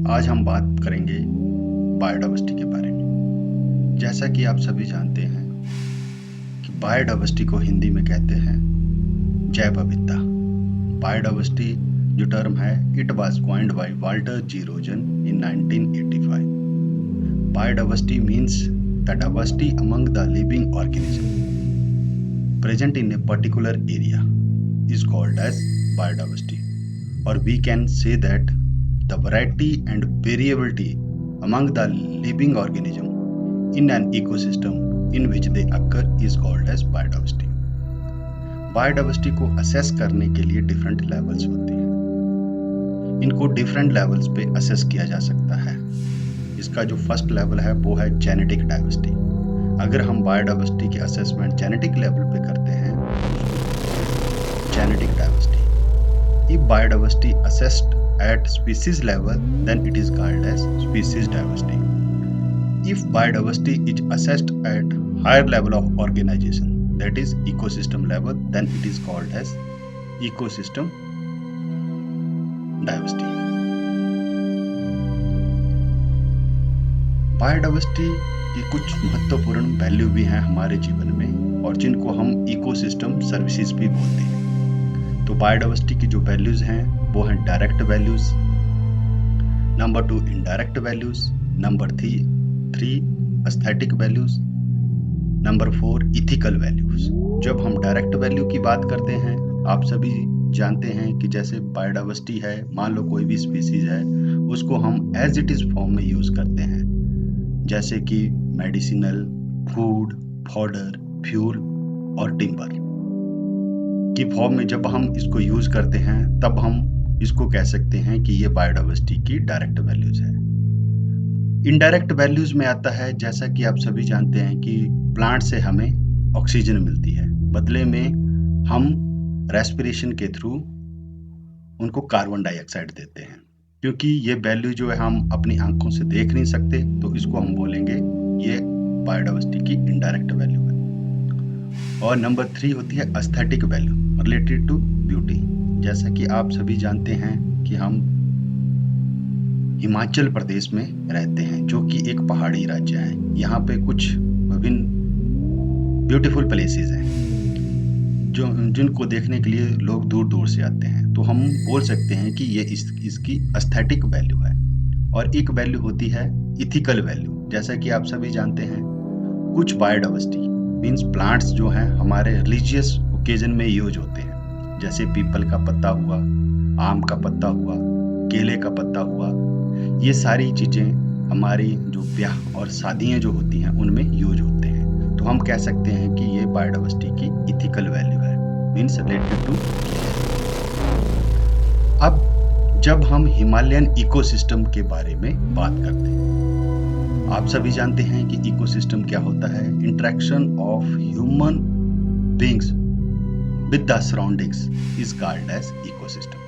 आज हम बात करेंगे बायोडायवर्सिटी के बारे में। जैसा कि आप सभी जानते हैं कि बायोडायवर्सिटी को हिंदी में कहते हैं जैव विविधता। बायोडायवर्सिटी जो टर्म है, it was coined by Walter G Rosen in 1985। Biodiversity means the diversity among the living organism present in a particular area is called as biodiversity, or we can say that the variety and variability among the living organism in an ecosystem in which they occur is called as biodiversity. Biodiversity को assess करने के लिए different levels होते हैं। इनको different levels पे assess किया जा सकता है। इसका जो first level है वो है genetic diversity। अगर हम बायोडायवर्सिटी की असेसमेंट जेनेटिक लेवल पे करते हैं, genetic diversity. If biodiversity assessed at species level then it is called as species diversity. If biodiversity is assessed at higher level of organisation that is ecosystem level then it is called as ecosystem diversity. Biodiversity कि कुछ महत्वपूर्ण value भी हैं हमारे जीवन में और जिनको हम इकोसिस्टम सर्विसेज भी बोलते हैं। तो बायोडायवर्सिटी की जो वैल्यूज हैं वो हैं direct values, number 2 indirect values, number 3 aesthetic values, number 4 ethical values. जब हम डायरेक्ट वैल्यू की बात करते हैं, आप सभी जानते हैं कि जैसे बायोडायवर्सिटी है, मान लो कोई भी स्पीसीज है, उसको हम एज इट इज फॉर्म में यूज करते हैं, जैसे कि मेडिसिनल, फूड, फॉडर, फ्यूल और टिम्बर की फॉर्म में जब हम इसको यूज करते हैं तब हम इसको कह सकते हैं कि ये बायोडायवर्सिटी की डायरेक्ट वैल्यूज है। इनडायरेक्ट वैल्यूज में आता है, जैसा कि आप सभी जानते हैं कि प्लांट से हमें ऑक्सीजन मिलती है, बदले में हम रेस्पिरेशन के थ्रू उनको कार्बन डाइऑक्साइड देते हैं। क्योंकि ये वैल्यू जो है हम अपनी आंखों से देख नहीं सकते, तो इसको हम बोलेंगे ये बायोडायवर्सिटी की इनडायरेक्ट वैल्यू है। और नंबर 3 होती है aesthetic value related to beauty. जैसा कि आप सभी जानते हैं कि हम हिमाचल प्रदेश में रहते हैं, जो कि एक पहाड़ी राज्य है। यहाँ पे कुछ विभिन्न ब्यूटीफुल प्लेसेस हैं जो जिनको देखने के लिए लोग दूर दूर से आते हैं। तो हम बोल सकते हैं कि ये इसकी एस्थेटिक वैल्यू है। और एक वैल्यू होती है इथिकल वैल्यू। जैसा कि आप सभी जानते हैं, कुछ बायोडायवर्सिटी मीन्स प्लांट्स जो हैं हमारे रिलीजियस ओकेजन में यूज होते हैं, जैसे पीपल का पत्ता हुआ, आम का पत्ता हुआ, केले का पत्ता हुआ। ये सारी चीज़ें हमारी जो ब्याह और शादियाँ जो होती हैं उनमें यूज होते हैं। तो हम कह सकते हैं कि ये बायोडायवर्सिटी की इथिकल वैल्यू है, मीन्स रिलेटेड टू। अब जब हम हिमालयन इकोसिस्टम के बारे में बात करते हैं, आप सभी जानते हैं कि इकोसिस्टम क्या होता है। Interaction of human beings with the surroundings is called as ecosystem.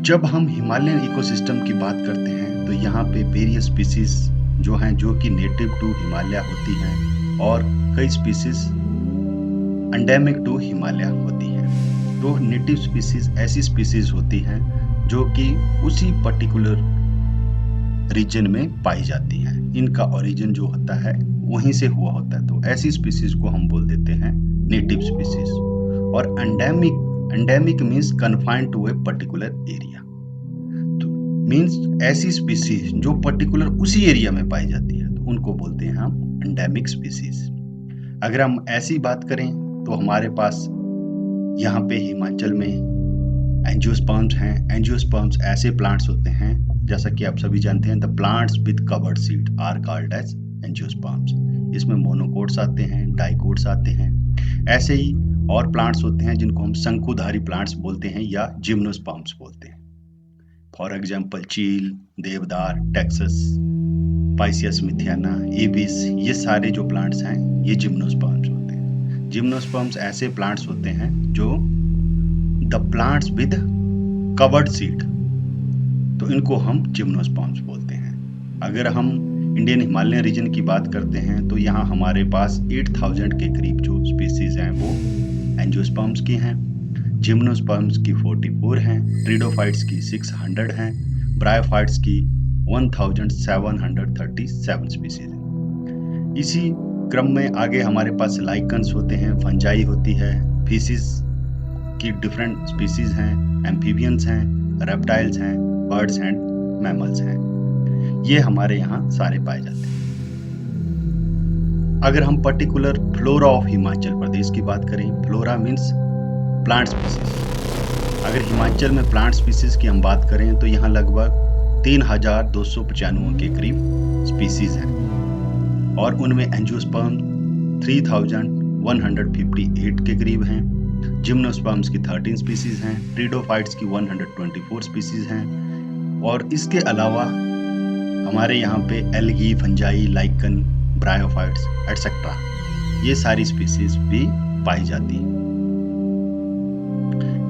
जब हम हिमालयन इकोसिस्टम की बात करते हैं तो यहाँ पे वेरियस स्पीसीज जो हैं, जो कि नेटिव टू हिमालय होती हैं, और कई स्पीसीज एंडेमिक टू हिमालय होती हैं। तो नेटिव स्पीसीज ऐसी स्पीसीज होती हैं जो कि उसी पर्टिकुलर रीजन में पाई जाती हैं, इनका ओरिजिन जो होता है वहीं से हुआ होता है। तो ऐसी स्पीसीज को हम बोल देते हैं नेटिव स्पीसीज। और endemic means confined to a particular area. तो मीन्स ऐसी स्पीसीज जो पर्टिकुलर उसी एरिया में पाई जाती है, तो उनको बोलते हैं हम एंडेमिक स्पीसीज। अगर हम ऐसी बात करें तो हमारे पास यहाँ पे हिमाचल में एंजियोस्पर्म्स हैं। एंजियोस्पर्म्स ऐसे प्लांट्स होते हैं, जैसा कि आप सभी जानते हैं, the plants with covered seed are called as angiosperms. इसमें मोनोकोट्स आते हैं, डाइकोट्स आते हैं। ऐसे ही और प्लांट्स होते हैं जिनको हम शंकुधारी प्लांट्स बोलते हैं या जिम्नोस्पर्म्स बोलते हैं। फॉर एग्जाम्पल चील, देवदार, टेक्सस, पाइसियस मिथियाना, एबिस, ये सारे जो प्लांट्स हैं ये जिम्नोस्पर्म्स होते हैं। जिम्नोस्पर्म्स ऐसे प्लांट्स होते हैं जो the plants with covered seed, तो इनको हम जिम्नोस्पर्म्स बोलते हैं। अगर हम इंडियन हिमालयन रीजन की बात करते हैं तो यहाँ हमारे पास 8000 के करीब जो स्पीसीज हैं वो एंजियोस्पर्म्स की हैं, जिम्नोस्पर्म्स की 44 हैं, ट्रिडोफाइट्स की 600 हैं, ब्रायोफाइट्स की 1737 स्पीसीज है। इसी क्रम में आगे हमारे पास लाइकन्स होते हैं, फंजाई होती है, फिशिस की डिफरेंट स्पीसीज हैं, एम्फीबियंस हैं, रेप्टाइल्स हैं, बर्ड्स एंड मैमल्स हैं। ये हमारे यहाँ सारे पाए जाते हैं। अगर हम particular flora of Himachal Pradesh की बात करें, फ्लोरा मीन्स प्लांट स्पीसीज। अगर हिमाचल में प्लांट स्पीसीज की हम बात करें तो यहाँ लगभग 3295 के करीब स्पीसीज हैं और उनमें एंजियोस्पर्म 3158 के करीब हैं, जिम्नोस्पर्म्स की 13 स्पीसीज हैं, ट्रिडोफाइट्स की 124 स्पीसीज हैं और इसके अलावा हमारे यहाँ पे algae, fungi, lichen, bryophytes etcetera ये सारी स्पीसीज भी पाई जाती हैं।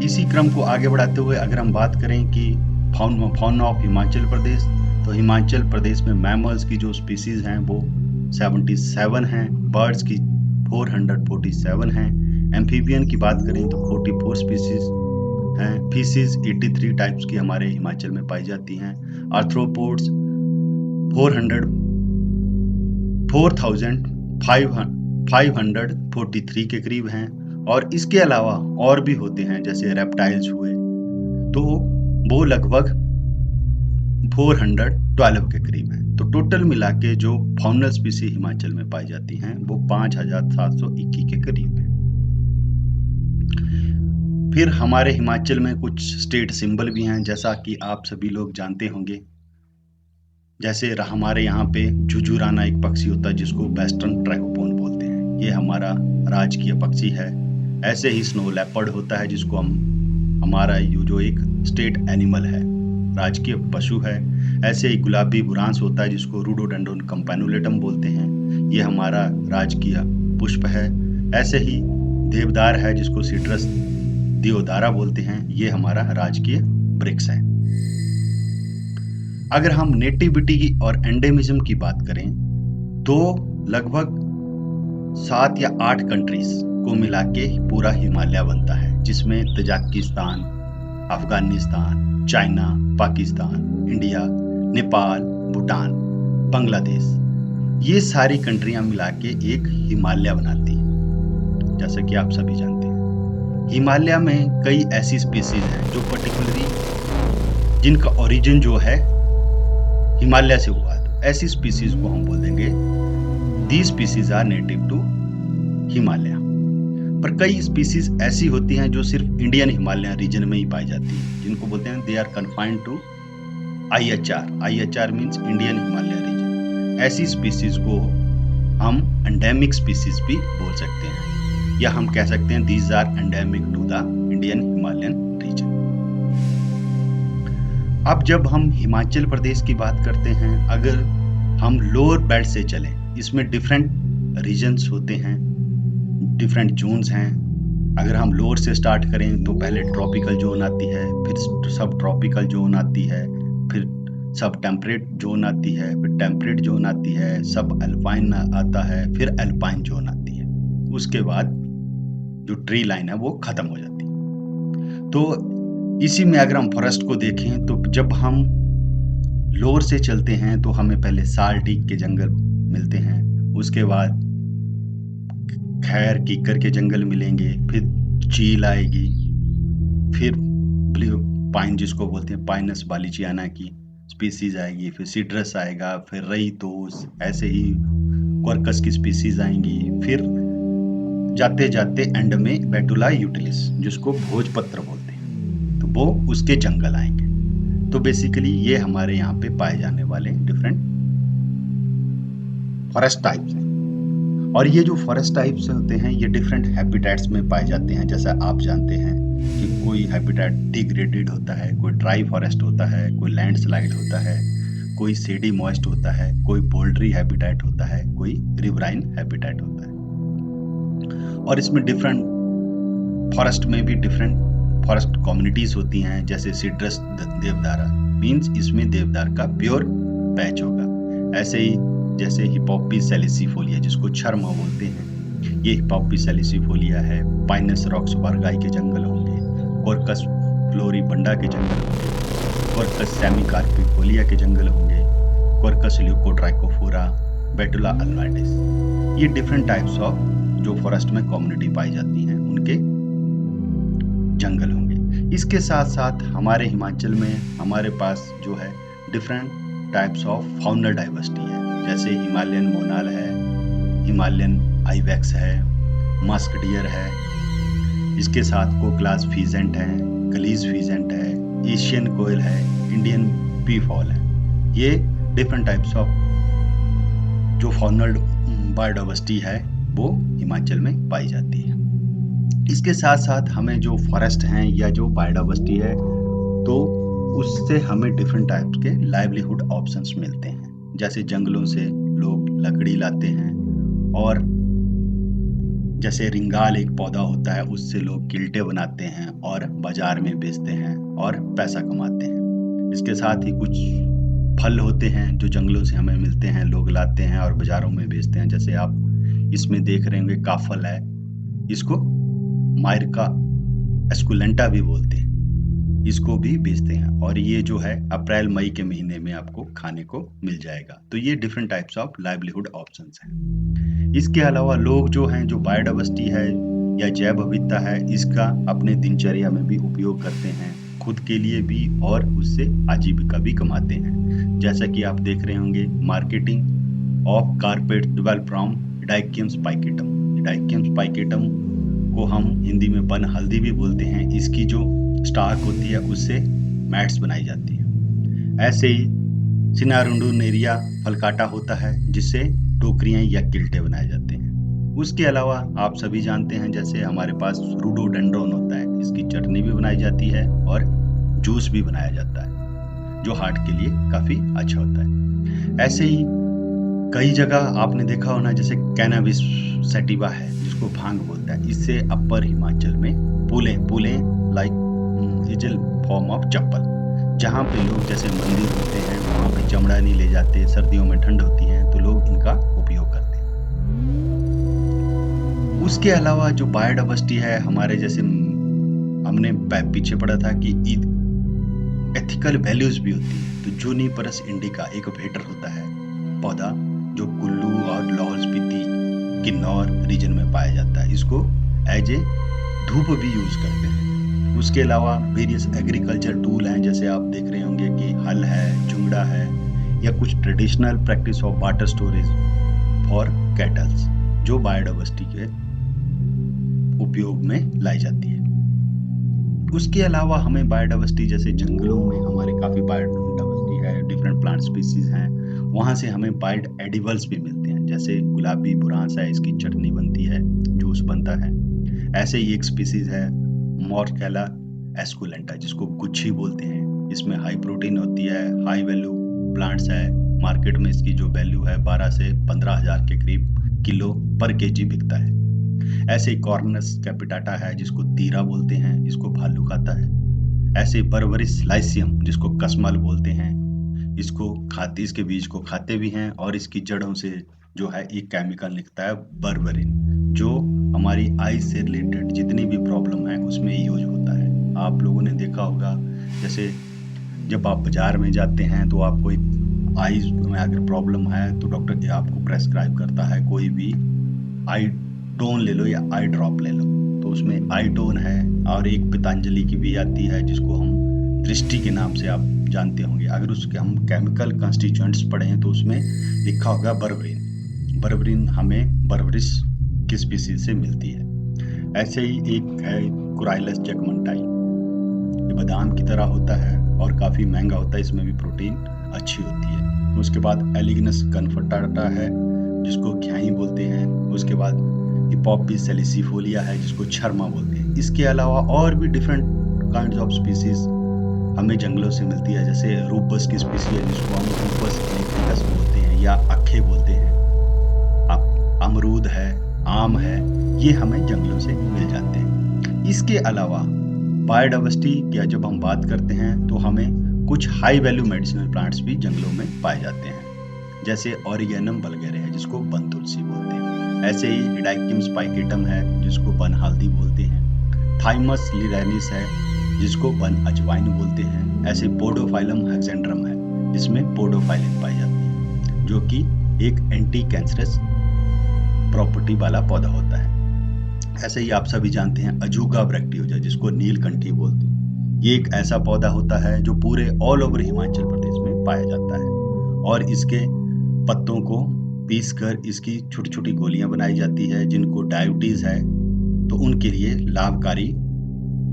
इसी क्रम को आगे बढ़ाते हुए अगर हम बात करें कि फाउना ऑफ हिमाचल प्रदेश, तो हिमाचल प्रदेश में मैमल्स की जो स्पीसीज हैं वो 77 हैं, बर्ड्स की 447 हैं, एम्फीबियन की बात करें तो 44 स्पीसीज हैं, फिशेस 83 टाइप्स की हमारे हिमाचल में पाई जाती हैं, आर्थ्रोपोड्स 4543 के करीब हैं और इसके अलावा और भी होते हैं जैसे रेप्टाइल्स हुए तो वो लगभग 412 के करीब हैं। तो टोटल मिला के जो फाउनल स्पीसी हिमाचल में पाई जाती हैं वो 5721 के करीब है। फिर हमारे हिमाचल में कुछ स्टेट सिंबल भी हैं जैसा कि आप सभी लोग जानते होंगे। जैसे हमारे यहाँ पे जुजुराना एक पक्षी होता है जिसको वेस्टर्न ट्रैगोपोन बोलते हैं, ये हमारा राजकीय पक्षी है। ऐसे ही स्नो लेपर्ड होता है जिसको हमारा जो एक स्टेट एनिमल है, राजकीय पशु है। ऐसे ही गुलाबी बुरांस होता है जिसको रोडोडेंड्रोन कैम्पैनुलेटम बोलते हैं, ये हमारा राजकीय पुष्प है। ऐसे ही देवदार है जिसको सिट्रस दियोदारा बोलते हैं, ये हमारा राजकीय वृक्ष है। अगर हम नेटिविटी और एंडेमिज्म की बात करें तो लगभग 7 या 8 कंट्रीज को मिला के पूरा हिमालय बनता है, जिसमें Tajikistan, Afghanistan, China, Pakistan, India, Nepal, Bhutan, Bangladesh, ये सारी कंट्रियां मिला के एक हिमालय बनाती हैं। जैसा कि आप सभी जानते हैं हिमालय में कई ऐसी स्पीसीज हैं जो पर्टिकुलरली जिनका ओरिजिन जो है हिमालय से हुआ, तो ऐसी स्पीसीज को हम बोल देंगे these species are native to Himalaya. पर कई स्पीसीज ऐसी होती हैं जो सिर्फ इंडियन हिमालय रीजन में ही पाई जाती हैं, जिनको बोलते हैं they are confined to IHR means Indian Himalaya region. ऐसी स्पीसीज को हम एंडेमिक स्पीसीज भी बोल सकते हैं या हम कह सकते हैं these are endemic to the Indian Himalayan region. अब जब हम हिमाचल प्रदेश की बात करते हैं, अगर हम लोअर बेल्ट से चलें, इसमें डिफरेंट रीजन्स होते हैं, डिफरेंट जोन्स हैं। अगर हम लोअर से स्टार्ट करें तो पहले ट्रॉपिकल जोन आती है, फिर सब ट्रॉपिकल जोन आती है, फिर सब टेम्परेट जोन आती है, फिर टेम्परेट जोन आती है, सब अल्पाइन आता है, फिर अल्पाइन जोन आती है। उसके बाद जो ट्री लाइन है वो खत्म हो जाती है। तो इसी में अगर हम फॉरेस्ट को देखें तो जब हम लोअर से चलते हैं तो हमें पहले साल टीक के जंगल मिलते हैं, उसके बाद खैर कीकर के जंगल मिलेंगे, फिर चील आएगी, फिर ब्लू पाइन जिसको बोलते हैं पाइनस बालिचियाना की स्पीसीज आएगी, फिर सिट्रस आएगा, फिर रईतोस, ऐसे ही क्वर्कस की स्पीसीज आएंगी, फिर जाते जाते एंड में बेटुला यूटिलिस जिसको भोजपत्र बोलते हैं, तो वो उसके जंगल आएंगे। तो बेसिकली ये हमारे यहाँ पे पाए जाने वाले डिफरेंट फॉरेस्ट टाइप्स हैं। और ये जो फॉरेस्ट टाइप्स होते हैं ये डिफरेंट हैबिटेट्स में पाए जाते हैं। जैसा आप जानते हैं कि कोई हैबिटेट डिग्रेडेड होता है, कोई ड्राई फॉरेस्ट होता है, कोई लैंडस्लाइड होता है, कोई सेडी मॉइस्ट होता है, कोई पोल्ट्री हैबिटेट होता है, कोई रिवराइन हैबिटेट होता है। और इसमें डिफरेंट फॉरेस्ट में भी डिफरेंट फॉरेस्ट कम्युनिटीज होती हैं। जैसे सिट्रस देवदारा मीन्स इसमें देवदार का प्योर पैच होगा। ऐसे ही जैसे हिपोपिस सैलिसिफोलिया जिसको छर्मा बोलते हैं, ये हिपोपिस सैलिसिफोलिया है। पाइनस रॉक्स बरगाई के जंगल होंगे, कोरकस फ्लोरीबंडा के जंगल होंगे, क्वर्कस सेमिकार्पिफोलिया के जंगल होंगे, क्वर्कस ल्यूकोट्राइकोफोरा, बेटुला अल्वार्डिस। ये डिफरेंट टाइप्स ऑफ जो फॉरेस्ट में कम्युनिटी पाई जाती हैं उनके जंगल होंगे। इसके साथ साथ हमारे हिमाचल में हमारे पास जो है डिफरेंट टाइप्स ऑफ फाउनल डाइवर्सिटी है, जैसे हिमालयन मोनाल है, हिमालयन आइवेक्स है, मस्क डियर है, इसके साथ कोकलास फीजेंट है, गलीज फीजेंट है, एशियन कोयल है, इंडियन पीफॉल है। ये डिफरेंट टाइप्स ऑफ जो फाउनल बायोडाइवर्सिटी है वो हिमाचल में पाई जाती है। इसके साथ साथ हमें जो फॉरेस्ट हैं या जो बायोडाइवर्सिटी है तो उससे हमें डिफरेंट टाइप्स के लाइवलीहुड ऑप्शंस मिलते हैं, जैसे जंगलों से लोग लकड़ी लाते हैं और जैसे रिंगाल एक पौधा होता है उससे लोग किल्टे बनाते हैं और बाजार में बेचते हैं और पैसा कमाते हैं। इसके साथ ही कुछ फल होते हैं जो जंगलों से हमें मिलते हैं, लोग लाते हैं और बाजारों में बेचते हैं, जैसे आप इसमें देख रहे होंगे काफल है, इसको मायरका एस्कुलेंटा भी बोलते हैं, इसको भी बेचते हैं और ये जो है अप्रैल मई के महीने में आपको खाने को मिल जाएगा। तो ये different types of livelihood options हैं। इसके अलावा लोग जो हैं जो बायोडाइवर्सिटी है या जैव विविधता है इसका अपने दिनचर्या में भी उपयोग करते हैं, खुद के लिए भी और उससे आजीविका भी कमाते हैं। जैसा कि आप देख रहे होंगे marketing of carpet develop from डाइकियम स्पाइकेटम। डाइकियम स्पाइकेटम को हम हिंदी में बन हल्दी भी बोलते हैं। इसकी जो स्टार्क होती है उससे मैट्स बनाई जाती है। ऐसे ही सिनारुंडुनेरिया फलकाटा होता है जिससे टोकरियां या किल्टे बनाए जाते हैं। उसके अलावा आप सभी जानते हैं जैसे हमारे पास रोडोडेंड्रॉन होता है, इसकी चटनी भी बनाई जाती है और जूस भी बनाया जाता है जो हार्ट के लिए काफ़ी अच्छा होता है। ऐसे ही कई जगह आपने देखा होना जैसे कैनाबिस सैटिवा है जिसको भांग बोलता है, इससे अपर हिमाचल में पुलें like is a form of चप्पल, जहाँ पे लोग जैसे मंदिर होते हैं वहाँ पे चमड़ा नहीं ले जाते, सर्दियों में ठंड होती है तो लोग इनका उपयोग करते हैं। उसके अलावा जो बायोडाइवर्सिटी है हमारे जैसे हमने पीछे पढ़ा था कि एथिकल वैल्यूज भी होती है, तो जूनिपरस इंडिका एक वेटर होता है पौधा जो कुल्लू और लाहौल स्पीति किन्नौर रीजन में पाया जाता है, इसको एज ए धूप भी यूज करते हैं। उसके अलावा वेरियस एग्रीकल्चर टूल हैं, जैसे आप देख रहे होंगे कि हल है, चुंगड़ा है या कुछ traditional practice of water storage for kettles जो बायोडाइवर्सिटी के उपयोग में लाई जाती है। उसके अलावा हमें बायोडाइवर्सिटी जैसे जंगलों में हमारे काफ़ी बायोडाइवर्सिटी है, डिफरेंट प्लांट स्पीसीज हैं, वहाँ से हमें बायोड एडिबल्स भी मिलते हैं, जैसे गुलाबी बुरांस है, इसकी चटनी बनती है, जूस बनता है। ऐसे ही एक स्पीसीज है मोरकेला एस्कुलेंटा जिसको गुच्छी बोलते हैं, इसमें हाई प्रोटीन होती है, हाई वैल्यू प्लांट्स है, मार्केट में इसकी जो वैल्यू है 12 से 15,000 के करीब किलो पर केजी बिकता है। ऐसे ही कॉर्नस कैपिटाटा है जिसको तीरा बोलते हैं, इसको भालू खाता है। ऐसे बर्बरिस लाइसियम जिसको कसमल बोलते हैं, इसको खाते, इसके बीज को खाते भी हैं और इसकी जड़ों से जो है एक केमिकल निकलता है बर्बरिन जो हमारी आई से रिलेटेड जितनी भी प्रॉब्लम है उसमें यूज होता है। आप लोगों ने देखा होगा जैसे जब आप बाजार में जाते हैं तो आपको एक आईज में अगर प्रॉब्लम है तो डॉक्टर आपको प्रेस्क्राइब करता है कोई भी आई टोन ले लो या आई ड्रॉप ले लो, तो उसमें आई टोन है और एक पतंजलि की भी आती है जिसको हम दृष्टि के नाम से आप जानते होंगे। अगर उसके हम केमिकल कंस्टिट्यूएंट्स पढ़ें तो उसमें लिखा होगा बर्बरिन। बर्बरिन हमें बर्बरिस की स्पीसीज से मिलती है। ऐसे ही एक है कुराइलस जैकमंटाई, ये बादाम की तरह होता है और काफ़ी महंगा होता है, इसमें भी प्रोटीन अच्छी होती है। उसके बाद एलिगनस कन्फर्टाटा है जिसको घ्याई बोलते हैं। उसके बाद हिपोपिस सेलिसिफोलिया है जिसको छरमा बोलते हैं। इसके अलावा और भी डिफरेंट काइंड्स ऑफ स्पीसीज हमें जंगलों से मिलती है, जैसे रूपस की स्पीसी है जिसको हम रूपस इलेक्ट्रिकस बोलते हैं या अखे बोलते हैं। अमरूद है, आम है, ये हमें जंगलों से मिल जाते हैं। इसके अलावा बायोडाइवर्सिटी या जब हम बात करते हैं तो हमें कुछ हाई वैल्यू मेडिसिनल प्लांट्स भी जंगलों में पाए जाते हैं, जैसे ऑरिगेनम वल्गैरे है जिसको बन तुलसी बोलते हैं। ऐसे ही डाइकियम स्पाइकेटम है जिसको बन हल्दी बोलते हैं। थाइमस लिरेनिस है जिसको वन अजवाइन बोलते हैं। ऐसे पोडोफाइलम हेक्सेंड्रम है जिसमें पोडोफाइलिन पाई जाती है, जो कि एक एंटी कैंसरस प्रॉपर्टी वाला पौधा होता है। ऐसे ही आप सभी जानते हैं अजूगा ब्रैक्टियोजा, जिसको नीलकंठी बोलते हैं। ये एक ऐसा पौधा होता है जो पूरे ऑल ओवर हिमाचल प्रदेश में पाया जाता है और इसके पत्तों को पीसकर इसकी छोटी छोटी गोलियां बनाई जाती है। जिनको डायबिटीज है तो उनके लिए लाभकारी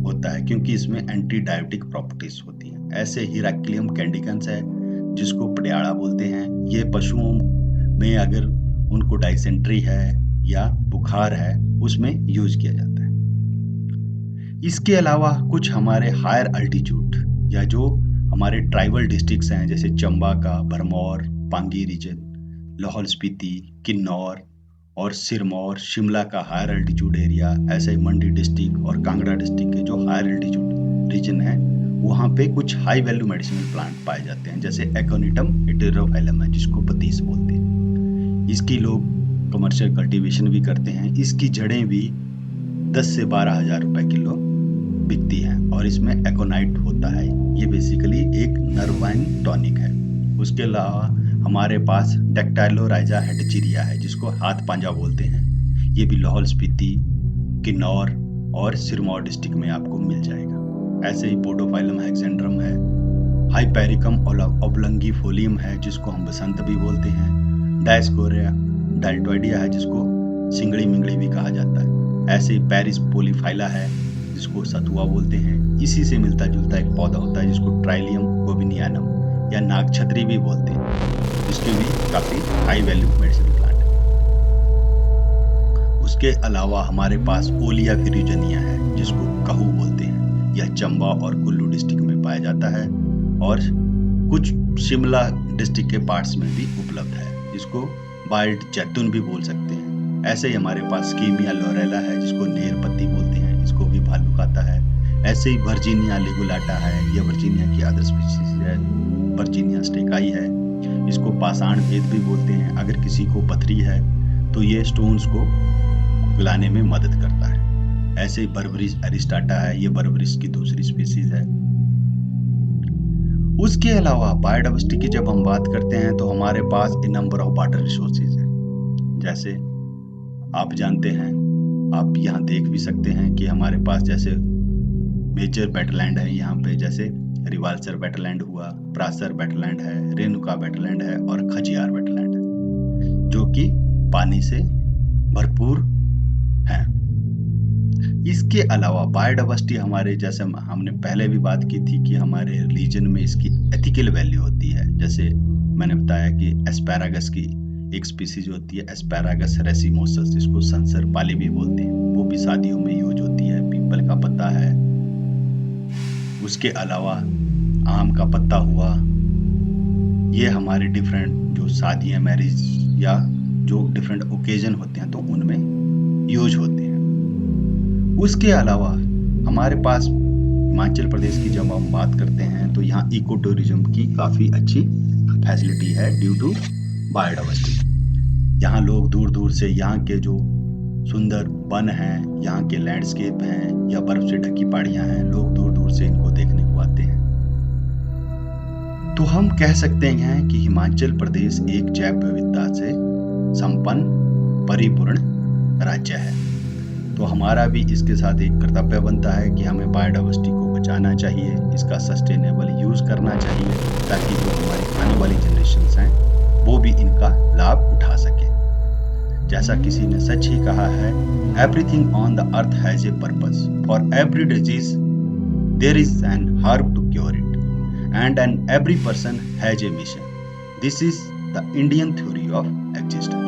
होता है, क्योंकि इसमें एंटी डायबिटिक प्रॉपर्टीज होती हैं। ऐसे हिराक्लियम कैंडिकन्स है जिसको पटियाड़ा बोलते हैं। ये पशुओं में अगर उनको डाइसेंट्री है या बुखार है उसमें यूज किया जाता है। इसके अलावा कुछ हमारे हायर अल्टीट्यूड या जो हमारे ट्राइबल डिस्ट्रिक्ट्स हैं, जैसे चंबा का भरमौर, पांगी रीजन, लाहौल स्पीति, किन्नौर और सिरमौर, शिमला का हायर अल्टीट्यूड एरिया, ऐसे ही मंडी डिस्ट्रिक्ट और कांगड़ा डिस्ट्रिक्ट के जो हायर अल्टीट्यूड रीजन है वहाँ पे कुछ हाई वैल्यू मेडिसिनल प्लांट पाए जाते हैं, जैसे एकोनिटम हेटेरोफाइलम है जिसको बतीस बोलते हैं। इसकी लोग कमर्शियल कल्टीवेशन भी करते हैं। इसकी जड़ें भी 10 से 12 हज़ार रुपए किलो बिकती हैं और इसमें एकोनाइट होता है। ये बेसिकली एक नर्वाइन टॉनिक है। उसके अलावा हमारे पास डेक्टाइलोराइजा हेटेचिरिया है जिसको हाथ पांजा बोलते हैं। ये भी लाहौल स्पीति, किन्नौर और सिरमौर डिस्ट्रिक्ट में आपको मिल जाएगा। ऐसे ही पोडोफाइलम हेक्सेंड्रम है, हाइपेरिकम ओब्लंगिफोलियम है जिसको हम बसंत भी बोलते हैं, डायस्कोरिया डेल्टोइडिया है जिसको सिंगड़ी मिंगड़ी भी कहा जाता है। ऐसे ही पेरिस पोलीफाइला है जिसको सतुआ बोलते हैं। इसी से मिलता जुलता एक पौधा होता है जिसको ट्राइलियम गोबिनियानम या नागछत्री भी बोलते हैं, जिसके भी काफी हाई वैल्यू मेडिसिन प्लांट है। उसके अलावा हमारे पास ओलिया फ्यूरिजनिया है जिसको कहू बोलते हैं। यह चंबा और कुल्लू डिस्ट्रिक्ट में पाया जाता है और कुछ शिमला डिस्ट्रिक्ट के पार्ट्स में भी उपलब्ध है, जिसको वाइल्ड जैतून भी बोल सकते हैं। ऐसे ही हमारे पास स्कीमिया लोरेला है जिसको नेर पत्ती बोलते हैं, इसको भी भालू खाता है। ऐसे ही वर्जीनिया लिगुलाटा है, यह वर्जीनिया की अदर स्पीशीज है। वर्जीनिया स्टेकाई है, इसको पाषाण भेद भी बोलते हैं। अगर किसी को पथरी है तो ये स्टोन्स को गलाने में मदद करता है। ऐसे ही बर्बरिस एरिस्टाटा है, ये बर्बरिस की दूसरी स्पीशीज है। उसके अलावा बायोडाइवर्सिटी की जब हम बात करते हैं तो हमारे पास ए नंबर ऑफ वाटर रिसोर्सेज हैं। जैसे आप जानते हैं, आप यहाँ देख भी सकते हैं कि हमारे पास जैसे मेजर वेटलैंड है यहाँ पे, जैसे रिवाल्सर वेटलैंड हुआ, प्रासर वेटलैंड है, रेणुका वेटलैंड है और खजियार वेटलैंड है, जो कि पानी से भरपूर है। इसके अलावा बायोडाइवर्सिटी हमारे, जैसे हमने पहले भी बात की थी कि हमारे रिलीजन में इसकी एथिकल वैल्यू होती है। जैसे मैंने बताया कि एस्पैरागस की एक स्पीसीज होती है एस्पैरागस रेसिमोसस, जिसको संसर पाली भी बोलते हैं, वो भी शादियों में यूज होती है। पीपल का पत्ता है। उसके अलावा आम का पत्ता हुआ, ये हमारे डिफरेंट जो शादियाँ, मैरिज या जो डिफरेंट ओकेजन होते हैं तो उनमें यूज होते हैं। उसके अलावा हमारे पास हिमाचल प्रदेश की जब हम बात करते हैं तो यहाँ इको टूरिज्म की काफ़ी अच्छी फैसिलिटी है ड्यू टू बायोडाइवर्सिटी। यहाँ लोग दूर दूर से यहाँ के जो सुंदर वन हैं, यहाँ के लैंडस्केप हैं या बर्फ से ढकी पहाड़ियाँ हैं, लोग दूर दूर से इनको देखने को आते हैं। तो हम कह सकते हैं कि हिमाचल प्रदेश एक जैव विविधता से संपन्न परिपूर्ण राज्य है। तो हमारा भी इसके साथ एक कर्तव्य बनता है कि हमें बायोडाइवर्सिटी को बचाना चाहिए, इसका सस्टेनेबल यूज करना चाहिए, ताकि जो हमारी आने वाली जनरेशंस हैं वो भी इनका लाभ उठा सके। जैसा किसी ने सच ही कहा है, everything on the earth has a purpose, for every disease there is an herb to cure it, and every person has a mission. This is the Indian theory of existence.